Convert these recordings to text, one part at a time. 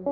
आप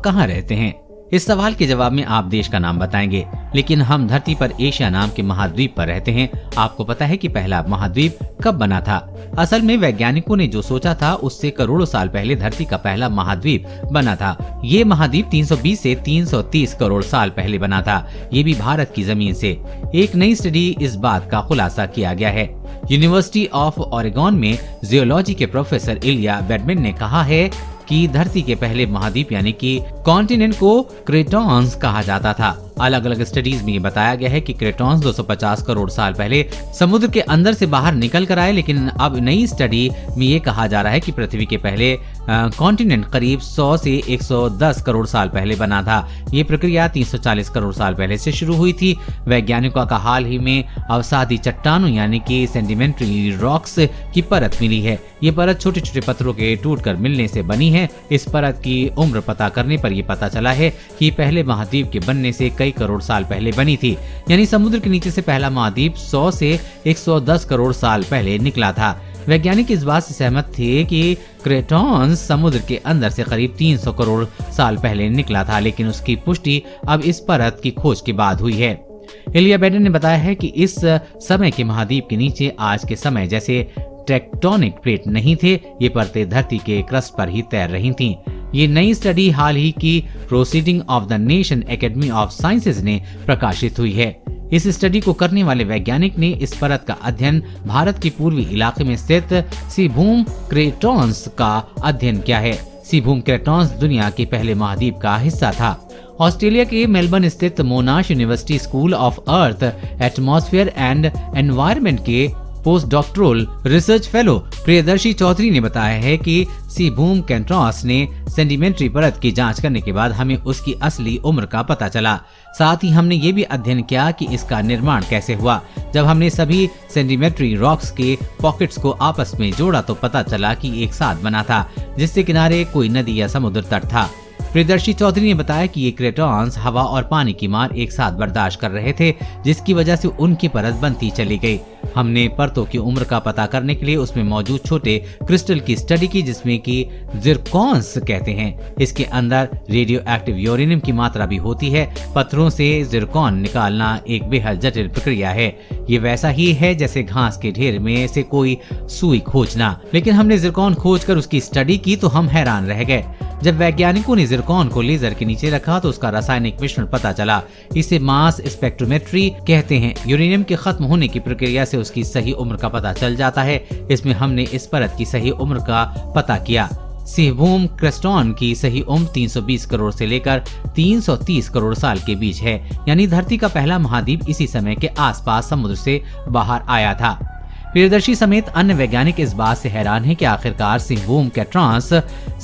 कहाँ रहते हैं? इस सवाल के जवाब में आप देश का नाम बताएंगे, लेकिन हम धरती पर एशिया नाम के महाद्वीप पर रहते हैं। आपको पता है कि पहला महाद्वीप कब बना था? असल में वैज्ञानिकों ने जो सोचा था उससे करोड़ों साल पहले धरती का पहला महाद्वीप बना था। ये महाद्वीप 320 से 330 करोड़ साल पहले बना था। ये भी भारत की जमीन से। एक नई स्टडी इस बात का खुलासा किया गया है। यूनिवर्सिटी ऑफ ओरेगन में जियोलॉजी के प्रोफेसर इलिया बैडमैन ने कहा है कि धरती के पहले महाद्वीप यानी कि कॉन्टिनेंट को क्रेटॉन्स कहा जाता था। अलग अलग स्टडीज में ये बताया गया है कि क्रेटॉन्स 250 करोड़ साल पहले समुद्र के अंदर से बाहर निकल कर आए, लेकिन अब नई स्टडी में ये कहा जा रहा है कि पृथ्वी के पहले कॉन्टिनेंट करीब 100 से 110 करोड़ साल पहले बना था। ये प्रक्रिया 340 करोड़ साल पहले से शुरू हुई थी। वैज्ञानिकों का हाल ही में अवसादी चट्टानों यानी कि सेडिमेंट्री रॉक्स की परत मिली है। ये परत छोटे छोटे पत्थरों के टूटकर मिलने से बनी है। इस परत की उम्र पता करने पर यह पता चला है कि पहले महाद्वीप के बनने से कई करोड़ साल पहले बनी थी। यानी समुद्र के नीचे से पहला महाद्वीप 100 से 110 करोड़ साल पहले निकला था। वैज्ञानिक इस बात से सहमत थे कि क्रेटॉन्स समुद्र के अंदर से करीब 300 करोड़ साल पहले निकला था, लेकिन उसकी पुष्टि अब इस परत की खोज के बाद हुई है। इलिया बैडन ने बताया है कि इस समय के महाद्वीप के नीचे आज के समय जैसे टेक्टोनिक प्लेट नहीं थे। ये परतें धरती के क्रस्ट पर ही तैर रही थीं। ये नई स्टडी हाल ही की proceeding of the nation academy of sciences ने प्रकाशित हुई है। इस स्टडी को करने वाले वैज्ञानिक ने इस परत का अध्ययन भारत के पूर्वी इलाके में स्थित सीबूम क्रेटॉन्स का अध्ययन किया है। सीबूम क्रेटॉन्स दुनिया के पहले महाद्वीप का हिस्सा था। ऑस्ट्रेलिया के मेलबर्न स्थित Monash university school of earth atmosphere and environment के post doctoral research fellow Priyadarshi Chaudhary ने बताया है कि सीबूम क्रेटॉन्स ने सेडिमेंट्री परत की जांच करने के बाद हमें उसकी असली उम्र का पता चला। साथ ही हमने ये भी अध्ययन किया कि इसका निर्माण कैसे हुआ। जब हमने सभी सेडिमेंट्री रॉक्स के पॉकेट्स को आपस में जोड़ा तो पता चला कि एक साथ बना था, जिससे किनारे कोई नदी या समुद्र तट था। प्रियदर्शी चौधरी ने बताया कि ये क्रेटॉन्स हवा और पानी की मार एक साथ बर्दाश्त कर रहे थे, जिसकी वजह से उनकी परत बनती चली गई। हमने परतों की उम्र का पता करने के लिए उसमें मौजूद छोटे क्रिस्टल की स्टडी की, जिसमें कि जिरकॉन्स कहते हैं। इसके अंदर रेडियो एक्टिव यूरेनियम की मात्रा भी होती है। पत्थरों से जिरकॉन निकालना एक बेहद जटिल प्रक्रिया है। ये वैसा ही है जैसे घास के ढेर में से कोई सुई खोजना। लेकिन हमने जिरकॉन खोजकर उसकी स्टडी की तो हम हैरान रह गए। जब वैज्ञानिकों ने जिरकॉन को लेजर के नीचे रखा तो उसका रासायनिक मिश्रण पता चला। इसे मास स्पेक्ट्रोमेट्री कहते हैं। यूरेनियम के खत्म होने की प्रक्रिया से उसकी सही उम्र का पता चल जाता है। इसमें हमने इस परत की सही उम्र का पता किया। सीबूम क्रेटॉन्स की सही उम्र 320 करोड़ से लेकर 330 करोड़ साल के बीच है। यानी धरती का पहला महाद्वीप इसी समय के आसपास समुद्र से बाहर आया था। प्रियदर्शी समेत अन्य वैज्ञानिक इस बात से हैरान हैं कि आखिरकार सीबूम क्रेटॉन्स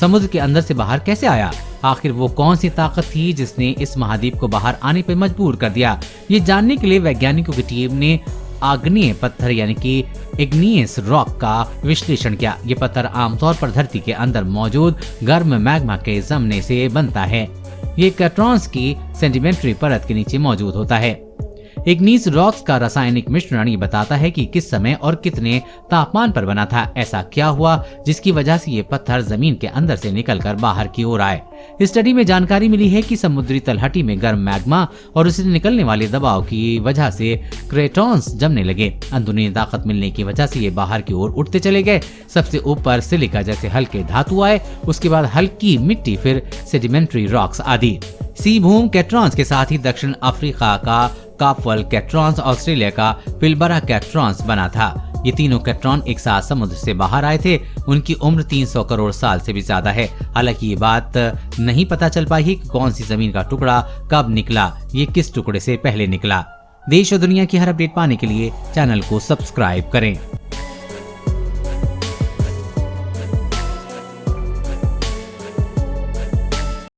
समुद्र के अंदर से बाहर कैसे आया। आखिर वो कौन सी ताकत थी जिसने इस महाद्वीप को बाहर आने पर मजबूर कर दिया। ये जानने के लिए वैज्ञानिकों की टीम ने आग्नेय पत्थर यानी कि इग्नियस रॉक का विश्लेषण किया। ये पत्थर आमतौर पर धरती के अंदर मौजूद गर्म मैग्मा के जमने से बनता है। ये क्रेटॉन्स की सेडिमेंट्री परत के नीचे मौजूद होता है। इग्नियस रॉक्स का रासायनिक मिश्रण ये बताता है कि किस समय और कितने तापमान पर बना था। ऐसा क्या हुआ जिसकी वजह से ये पत्थर जमीन के अंदर से निकलकर बाहर की ओर आए। इस स्टडी में जानकारी मिली है कि समुद्री तलहटी में गर्म मैग्मा और उससे निकलने वाले दबाव की वजह से क्रेटॉन्स जमने लगे। अंदरूनी ताकत मिलने की वजह से ये बाहर की ओर उठते चले गए। सबसे ऊपर सिलिका जैसे हल्के धातु आए, उसके बाद हल्की मिट्टी, फिर सेडिमेंट्री रॉक्स आदि। सीबूम क्रेटॉन्स के साथ ही दक्षिण अफ्रीका का काफल क्रेटॉन्स, ऑस्ट्रेलिया का पिलबरा क्रेटॉन्स बना था। ये तीनों क्रेटॉन एक साथ समुद्र से बाहर आए थे। उनकी उम्र 300 करोड़ साल से भी ज्यादा है। हालांकि ये बात नहीं पता चल पाई कि कौन सी जमीन का टुकड़ा कब निकला, ये किस टुकड़े से पहले निकला। देश और दुनिया की हर अपडेट पाने के लिए चैनल को सब्सक्राइब करें।